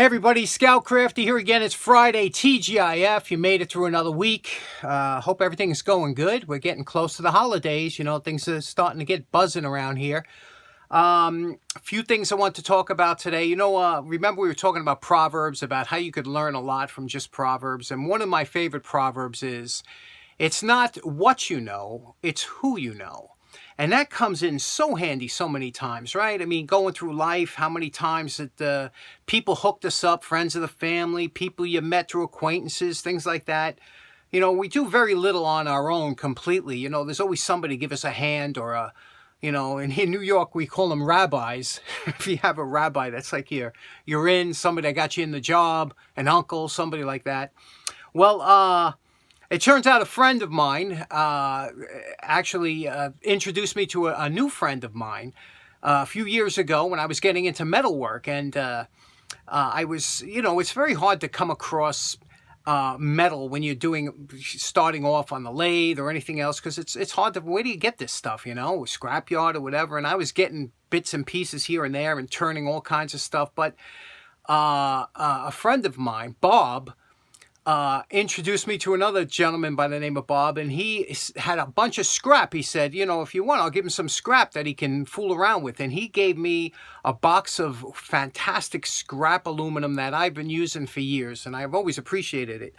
Hey everybody, Scout Crafty here again. It's Friday, TGIF. You made it through another week. Hope everything's going good. We're getting close to the holidays. You know, things are starting to get buzzing around here. A few things I want to talk about today. Remember we were talking about Proverbs, about how you could learn a lot from just Proverbs. And one of my favorite Proverbs is, it's not what you know, it's who you know. And that comes in so handy so many times, right? I mean, going through life, how many times that people hooked us up, friends of the family, people you met through acquaintances, things like that. You know, we do very little on our own completely. You know, there's always somebody give us a hand or a, you know, and in New York, we call them rabbis. If you have a rabbi, that's like you're in, somebody that got you in the job, an uncle, somebody like that. Well, it turns out a friend of mine actually introduced me to a new friend of mine a few years ago when I was getting into metalwork. And I was, you know, it's very hard to come across metal when you're starting off on the lathe or anything else, because it's hard to, where do you get this stuff, you know, scrapyard or whatever. And I was getting bits and pieces here and there and turning all kinds of stuff. But a friend of mine, Bob, introduced me to another gentleman by the name of Bob, and he had a bunch of scrap. He said, you know, if you want, I'll give him some scrap that he can fool around with. And he gave me a box of fantastic scrap aluminum that I've been using for years, and I've always appreciated it.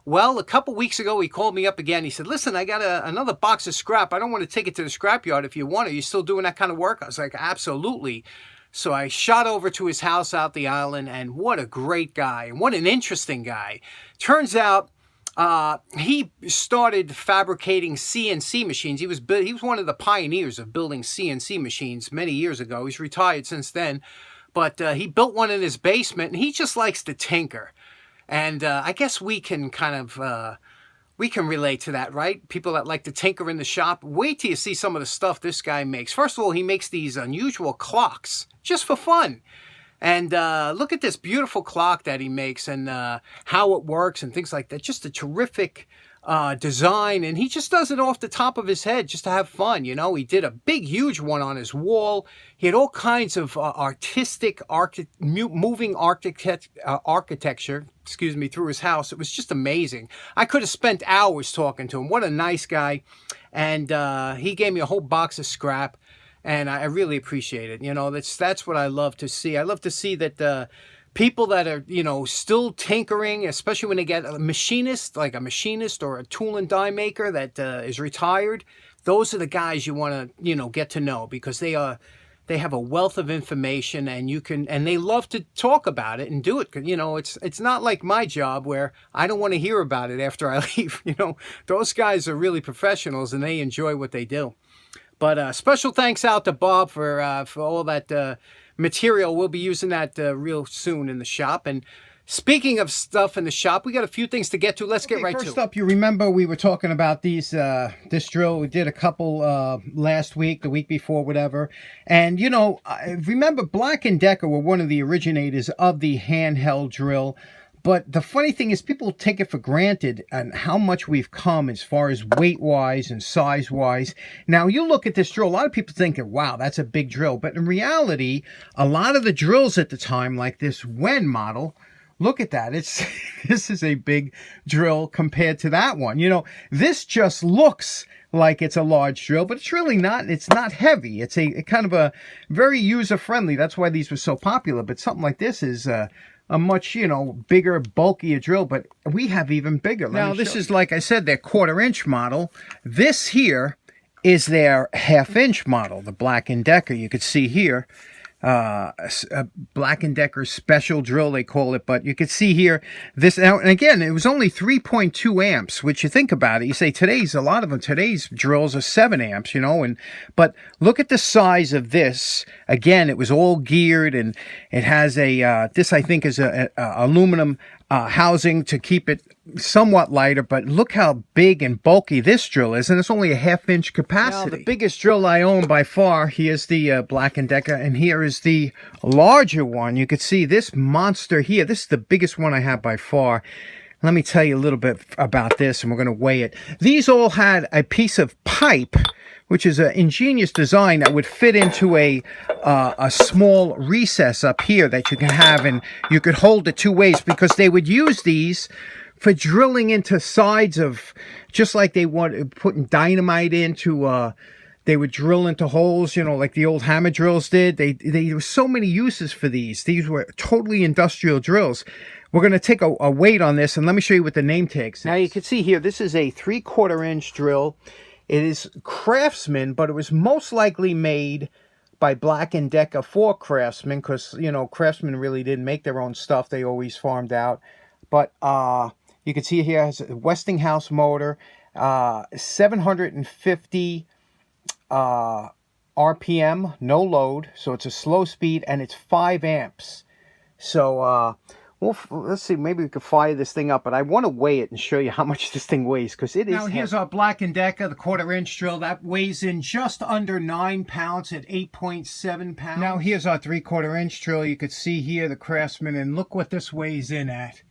Well, a couple weeks ago, he called me up again. He said, listen, I got another box of scrap. I don't want to take it to the scrapyard if you want. Are you still doing that kind of work? I was like, absolutely. So I shot over to his house out the island, and what a great guy, and what an interesting guy. Turns out he started fabricating CNC machines. He was one of the pioneers of building CNC machines many years ago. He's retired since then, but he built one in his basement, and he just likes to tinker. And I guess we can kind of... we can relate to that, right? People that like to tinker in the shop. Wait till you see some of the stuff this guy makes. First of all, he makes these unusual clocks just for fun. And look at this beautiful clock that he makes and how it works and things like that. Just a terrific design. And he just does it off the top of his head just to have fun. You know, he did a big, huge one on his wall. He had all kinds of artistic, moving architecture, through his house. It was just amazing. I could have spent hours talking to him. What a nice guy. And he gave me a whole box of scrap. And I really appreciate it. You know, that's what I love to see. I love to see that people that are, you know, still tinkering, especially when they get a machinist, like a machinist or a tool and die maker that is retired. Those are the guys you want to, you know, get to know, because they have a wealth of information, and they love to talk about it and do it. You know, it's not like my job where I don't want to hear about it after I leave. You know, those guys are really professionals and they enjoy what they do. But special thanks out to Bob for all that material. We'll be using that real soon in the shop. And speaking of stuff in the shop, we got a few things to get to. Let's get right to it. First up, you remember we were talking about this drill. We did a couple last week, the week before, whatever. And, you know, I remember Black & Decker were one of the originators of the handheld drill. But the funny thing is, people take it for granted and how much we've come as far as weight-wise and size-wise. Now, you look at this drill, a lot of people think, wow, that's a big drill. But in reality, a lot of the drills at the time, like this Wen model, look at that. This is a big drill compared to that one. You know, this just looks like it's a large drill, but it's really not. It's not heavy. It's a kind of a very user-friendly. That's why these were so popular. But something like this is... a much, you know, bigger, bulkier drill, but we have even bigger. Now, this is, like I said, their 1/4-inch model. This here is their 1/2-inch model, the Black & Decker. You could see here, a Black & Decker special drill, they call it. But you could see here, this, and again, it was only 3.2 amps, which you think about it, you say today's drills are 7 amps, you know, but look at the size of this. Again, it was all geared, and it has this I think is a aluminum housing to keep it somewhat lighter, but look how big and bulky this drill is, and it's only a 1/2-inch capacity. Now, the biggest drill I own by far, here's the Black & Decker, and here is the larger one. You could see this monster here. This is the biggest one I have by far. Let me tell you a little bit about this, and we're going to weigh it. These all had a piece of pipe which is an ingenious design that would fit into a small recess up here that you can have, and you could hold it two ways, because they would use these for drilling into sides of, just like they want putting dynamite into. They would drill into holes, you know, like the old hammer drills did. There were so many uses for these. These were totally industrial drills. We're going to take a weight on this, and let me show you what the name tag says. Now you can see here, this is a 3/4 inch drill. It is Craftsman, but it was most likely made by Black & Decker for Craftsman, because, you know, Craftsman really didn't make their own stuff. They always farmed out. But you can see here, it has a Westinghouse motor, 750 RPM, no load, so it's a slow speed, and it's 5 amps. So let's see, maybe we could fire this thing up, but I want to weigh it and show you how much this thing weighs, because it is heavy. Now here's our Black & Decker, the 1/4 inch drill. That weighs in just under 9 pounds at 8.7 pounds. Now here's our 3/4 inch drill. You could see here the Craftsman, and look what this weighs in at.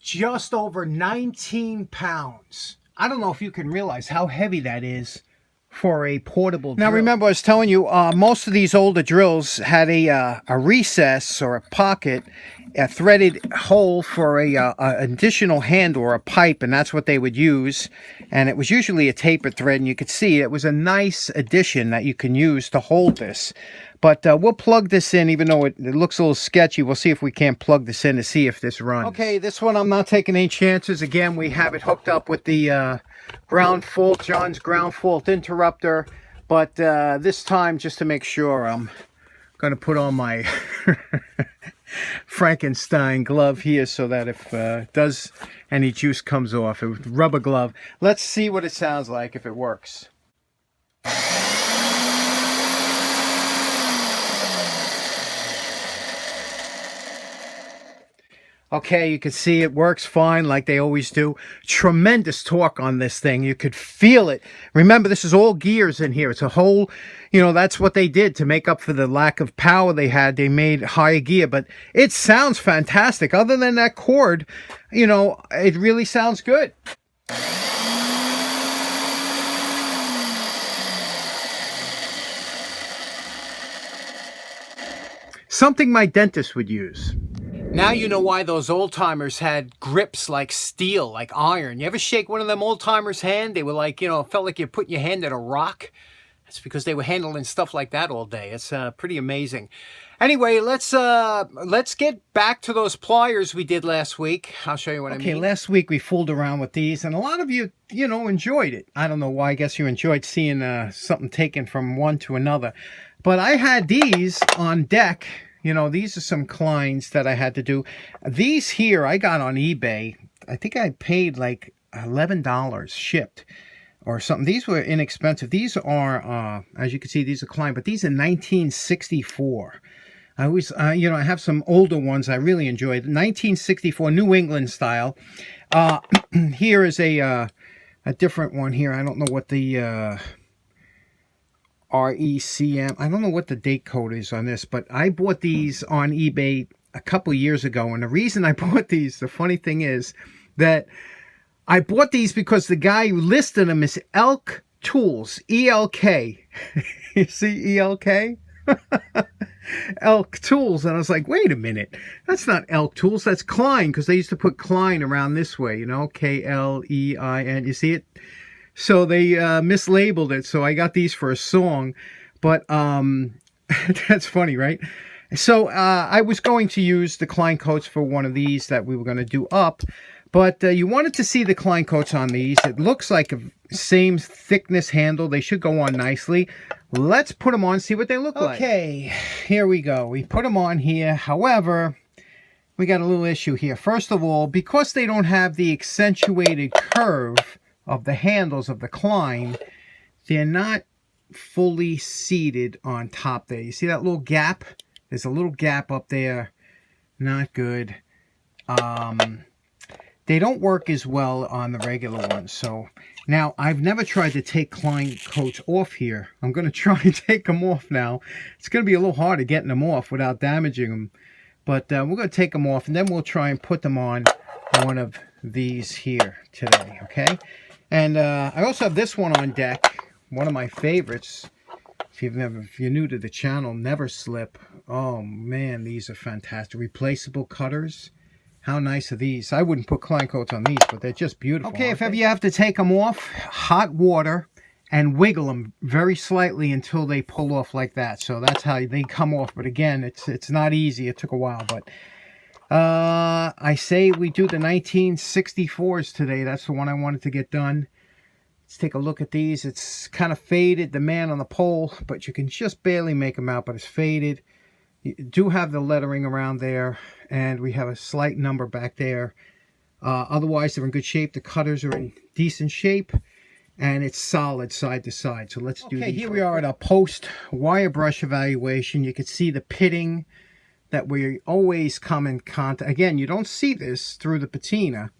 Just over 19 pounds. I don't know if you can realize how heavy that is for a portable drill. Now remember, I was telling you, most of these older drills had a recess or a pocket, a threaded hole for a additional handle or a pipe, and that's what they would use. And it was usually a tapered thread, and you could see it was a nice addition that you can use to hold this. But we'll plug this in, even though it looks a little sketchy. We'll see if we can't plug this in to see if this runs. Okay, this one I'm not taking any chances. Again, we have it hooked up with the ground fault, John's ground fault interrupter. But this time, just to make sure, I'm going to put on my Frankenstein glove here, so that if does any juice comes off, a rubber glove. Let's see what it sounds like if it works. Okay, you can see it works fine like they always do. Tremendous torque on this thing. You could feel it. Remember, this is all gears in here. It's a whole, you know, that's what they did to make up for the lack of power they had. They made higher gear, but it sounds fantastic. Other than that cord, you know, it really sounds good. Something my dentist would use. Now you know why those old-timers had grips like steel, like iron. You ever shake one of them old-timers' hand? They were like, you know, it felt like you're putting your hand in a rock. That's because they were handling stuff like that all day. It's pretty amazing. Anyway, let's get back to those pliers we did last week. I'll show you what I mean. Okay, last week we fooled around with these, and a lot of you, you know, enjoyed it. I don't know why. I guess you enjoyed seeing something taken from one to another. But I had these on deck. You know, these are some Kleins that I had to do. These here I got on eBay. I think I paid like $11 shipped or something. These were inexpensive. These are, as you can see, these are Klein, but these are 1964. I always, you know, I have some older ones I really enjoyed. 1964 New England style. Here is a different one here. I don't know what the... RECM. I don't know what the date code is on this, but I bought these on eBay a couple years ago. And the reason I bought these, the funny thing is that I bought these because the guy who listed them is Elk Tools, E-L-K. You see E-L-K? Elk Tools. And I was like, wait a minute. That's not Elk Tools. That's Klein, because they used to put Klein around this way, you know, K-L-E-I-N. You see it? So they mislabeled it, so I got these for a song, but that's funny, right? So I was going to use the Klein coats for one of these that we were going to do up, but you wanted to see the Klein coats on these. It looks like a same thickness handle. They should go on nicely. Let's put them on, see what they look like. Okay, here we go. We put them on here. However, we got a little issue here. First of all, because they don't have the accentuated curve of the handles of the Klein, they're not fully seated on top there. You see that little gap? There's a little gap up there. Not good. They don't work as well on the regular ones. So now I've never tried to take Klein coats off here. I'm going to try and take them off now. It's going to be a little harder getting them off without damaging them. But we're going to take them off, and then we'll try and put them on one of these here today, okay? And I also have this one on deck, one of my favorites. If you're new to the channel, Never Slip. Oh man, these are fantastic. Replaceable cutters. How nice are these? I wouldn't put Klein coats on these, but they're just beautiful. Okay, if ever you have to take them off, hot water and wiggle them very slightly until they pull off like that. So that's how they come off. But again, it's not easy. It took a while, but I say we do the 1964s today. That's the one I wanted to get done. Let's take a look at these. It's kind of faded, the man on the pole, but you can just barely make them out, but it's faded. You do have the lettering around there, and we have a slight number back there. Otherwise, they're in good shape. The cutters are in decent shape, and it's solid side to side. So let's do these. Okay, here we are at a post wire brush evaluation. You can see the pitting that we always come in contact. Again, you don't see this through the patina.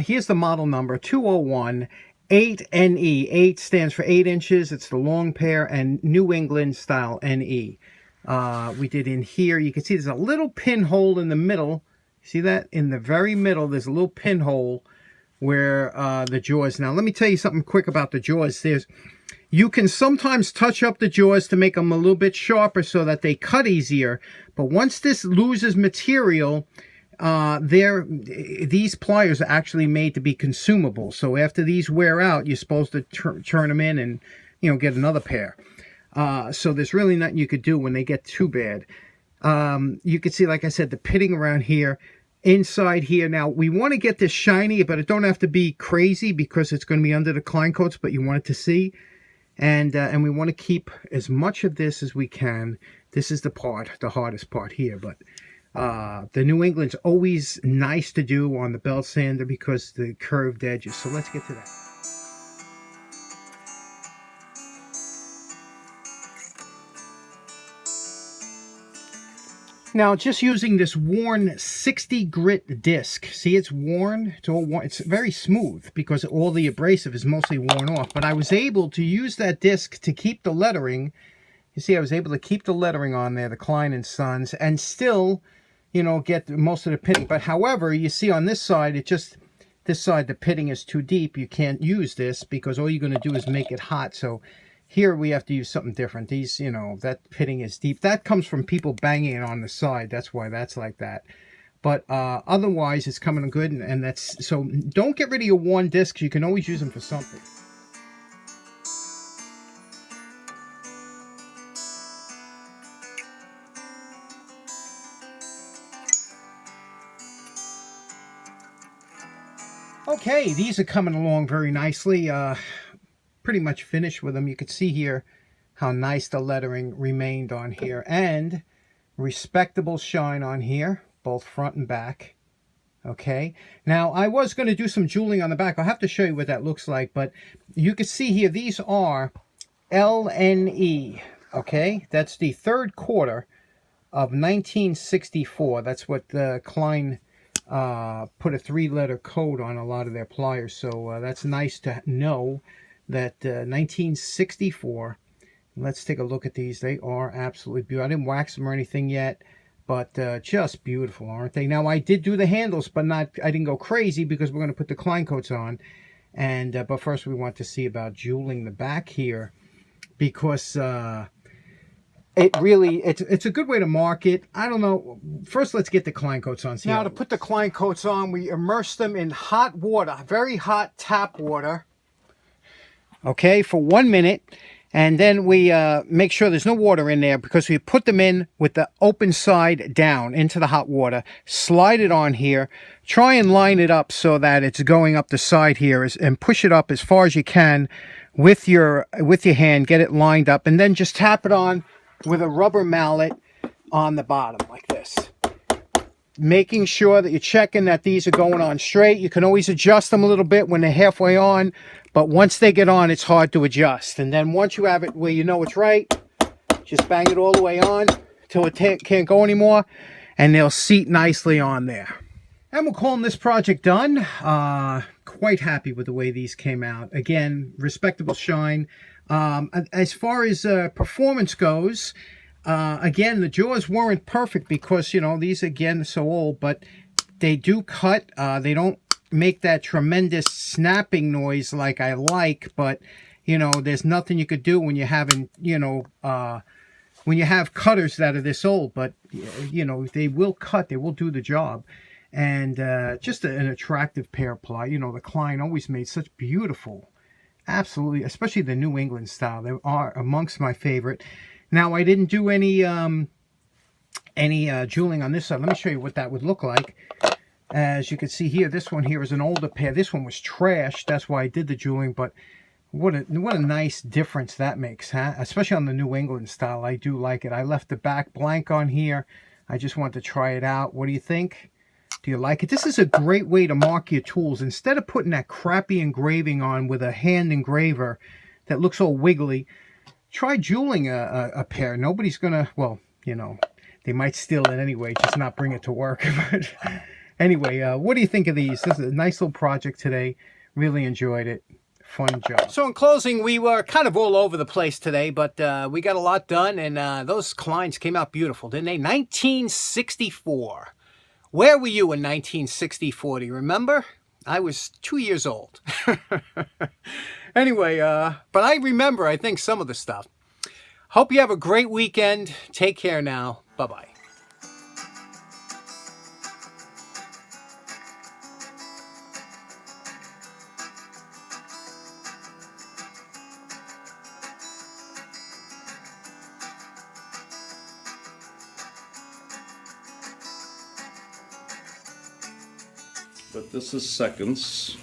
Here's the model number, 201. 8NE. 8 stands for 8 inches. It's the long pair and New England style NE. We did in here. You can see there's a little pinhole in the middle. See that? In the very middle, there's a little pinhole where the jaws. Now, let me tell you something quick about the jaws. You can sometimes touch up the jaws to make them a little bit sharper so that they cut easier. But once this loses material, these pliers are actually made to be consumable. So after these wear out, you're supposed to turn them in and, you know, get another pair. So there's really nothing you could do when they get too bad. You can see, like I said, the pitting around here, inside here. Now, we want to get this shiny, but it don't have to be crazy because it's going to be under the Klein coats, but you want it to see. And we want to keep as much of this as we can. This is the hardest part here, but the New England's always nice to do on the belt sander because the curved edges. So let's get to that. Now, just using this worn 60 grit disc. See, it's worn. It's all worn. It's very smooth because all the abrasive is mostly worn off. But I was able to use that disc to keep the lettering. You see, I was able to keep the lettering on there, the Klein & Sons, and still, you know, get most of the pitting. But however, you see on this side, this side, the pitting is too deep. You can't use this because all you're going to do is make it hot. So here we have to use something different. These, you know, that pitting is deep. That comes from people banging it on the side. That's why that's like that. But otherwise, it's coming good. And that's, so don't get rid of your worn discs. You can always use them for something. Okay, these are coming along very nicely. Pretty much finished with them. You can see here how nice the lettering remained on here, and respectable shine on here, both front and back. Okay, now I was going to do some jeweling on the back. I'll have to show you what that looks like, but you can see here these are LNE. Okay, that's the third quarter of 1964. That's what Klein put a 3-letter code on a lot of their pliers, so that's nice to know that 1964. Let's take a look at these. They are absolutely beautiful. I didn't wax them or anything yet, but just beautiful, aren't they? Now, I did do the handles, but I didn't go crazy because we're going to put the Klein coats on. And but first we want to see about jeweling the back here, because it's a good way to mark it. I don't know. First, let's get the Klein coats on. Now, to put the Klein coats on, we immerse them in hot water, very hot tap water. Okay, for 1 minute, and then we make sure there's no water in there because we put them in with the open side down into the hot water, slide it on here, try and line it up so that it's going up the side here, and push it up as far as you can with your hand, get it lined up, and then just tap it on with a rubber mallet on the bottom like this. Making sure that you're checking that these are going on straight. You can always adjust them a little bit when they're halfway on, but once they get on, it's hard to adjust. And then once you have it where you know it's right, just bang it all the way on till it can't go anymore, and they'll seat nicely on there. And we're calling this project done. Quite happy with the way these came out. Again, respectable shine. As far as performance goes, again, the jaws weren't perfect because, you know, these, again, are so old, but they do cut. They don't make that tremendous snapping noise like I like, but, you know, there's nothing you could do when you're having, you know, when you have cutters that are this old, but, you know, they will cut, they will do the job. And just an attractive pair of pliers. You know, the Klein always made such beautiful, absolutely, especially the New England style. They are amongst my favorite. Now, I didn't do any jeweling on this side. Let me show you what that would look like. As you can see here, this one here is an older pair. This one was trashed. That's why I did the jeweling, but what a nice difference that makes, huh? Especially on the New England style. I do like it. I left the back blank on here. I just wanted to try it out. What do you think? Do you like it? This is a great way to mark your tools. Instead of putting that crappy engraving on with a hand engraver that looks all wiggly, try jeweling a pair. Nobody's gonna, well, you know, they might steal it anyway, just not bring it to work. But anyway, what do you think of these? This is a nice little project today. Really enjoyed it. Fun job. So in closing, we were kind of all over the place today, but we got a lot done, and those Kleins came out beautiful, didn't they? 1964. Where were you in 1964? Do you remember? I was 2 years old. Anyway, but I remember, I think, some of the stuff. Hope you have a great weekend. Take care now. Bye-bye. But this is seconds.